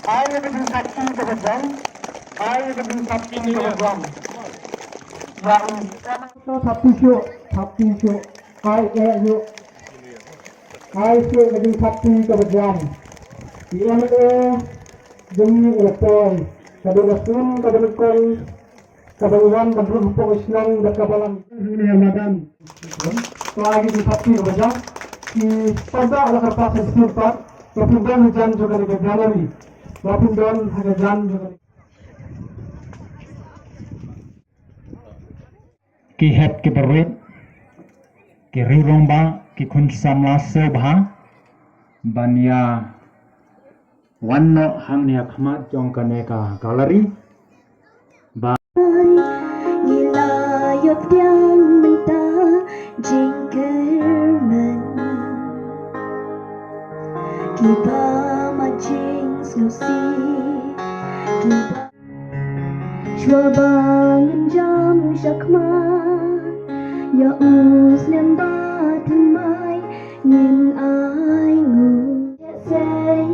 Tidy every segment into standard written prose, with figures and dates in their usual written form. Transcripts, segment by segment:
Ayo gedung sakti ke Bejang. Ayo gedung sakti ke Bejang. Yang sakti syuk. Ayo yuk. Ayo syuk gedung sakti ke Bejang. IME demi ulepon. Kadulasun kadulukon. Kabaluan kadulupong islang dakabalan. Ini yang madan. Lagi di sakti ke Bejang. Di pada ala kertas sesuatu. Lapindan hujan juga di Januari. Lapindan hujan juga. Ki het ki berit ki riromba ki kun samla sebha banya wanno hangnya khmat jong kaneka galeri ba Nilayop yang mentah jingkermen Kiba majing snusi Kiba Chua bangun jam syakmat Ya us nem ba thumai Nin ai ngu Say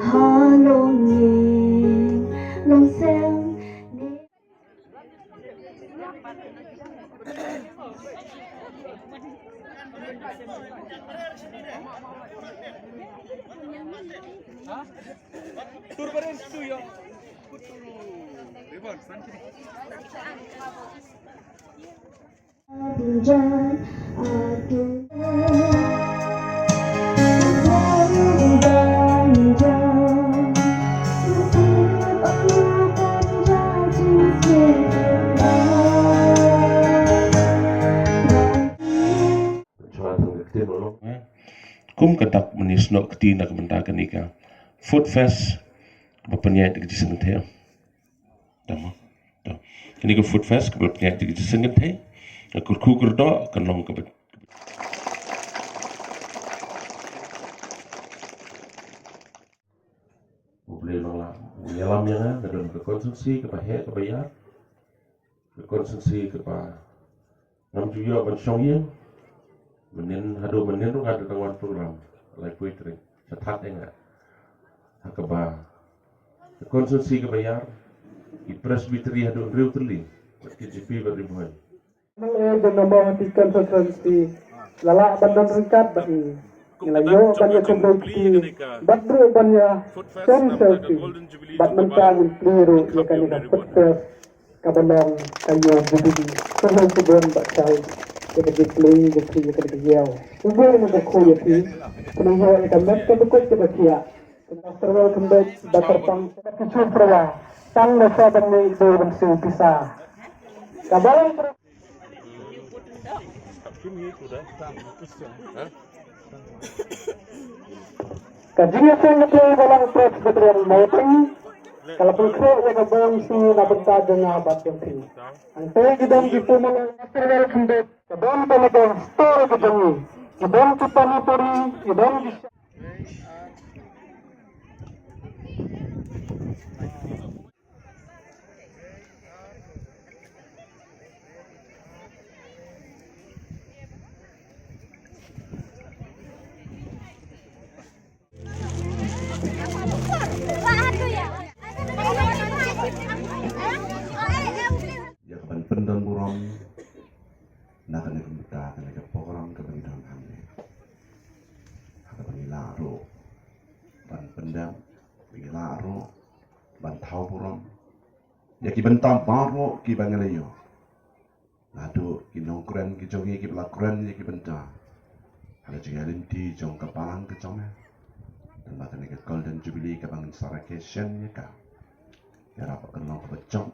Ha long yin Long sel Hujan aku kum ketak menis no keti nak benda kenika food fest berpenyai di senget he tama to ini ke food fest ke berpenyai di senget he kur kukur do kenong ke boleh lah nyelam yang dalam konsumsi ke pahe ke bayar konsumsi ke pa ngam juyo ban syongye menin tu ada kawan program like poetry setat enggak hakaba konsumsi ke bayar di presbyteri hadu riu terli KJP beribuan Mengenai nama tikan konsensi lalak bandan ringkat bagi Ngelayo banyak kembali Badru banyak selfie Bad mentang keliru Yakan ikan petes Kabanong kayu budi Kerana sebon bakal Yakan dipelih Yakan yakan digiau Ubur yang berkuh yaki Penunggu yakan mereka berkuh kebakia Tentang serwal kembali Bakar pang Kecil perwa Tang nasa banyak itu Bensu pisah Kabalang Kajian saya ngeplay dalam presbyterian meeting. Kalau perlu ya kabang si nabenta dengan abad yang tinggi. Antara kita di pemula material kembali. Kabang talagang store gedung. Kabang kita nipuri. Kabang di Pendang buram nak kena kemuda kena ke program ke bidang hamil ada pengilaro ban pendang pengilaro ban tau buram ya ki bentam baru ki bangalayo ladu ki nongkren ki jongi ki belakren ya ki benta ada juga linti jong kepalang ke jongnya dan bahkan ke golden jubilee ke bangun sarakation ya ka ya rapat kenal ke becong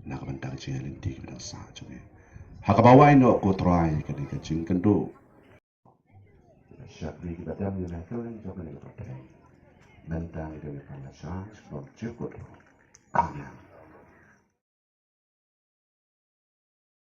nak bentang cina linti ke bidang sah cuma hak bawai no ko try ke di kecing kendo syak di kita dam ni nak kau jawab ni pertanyaan bentang itu ni pandai sah sebab cukup kaya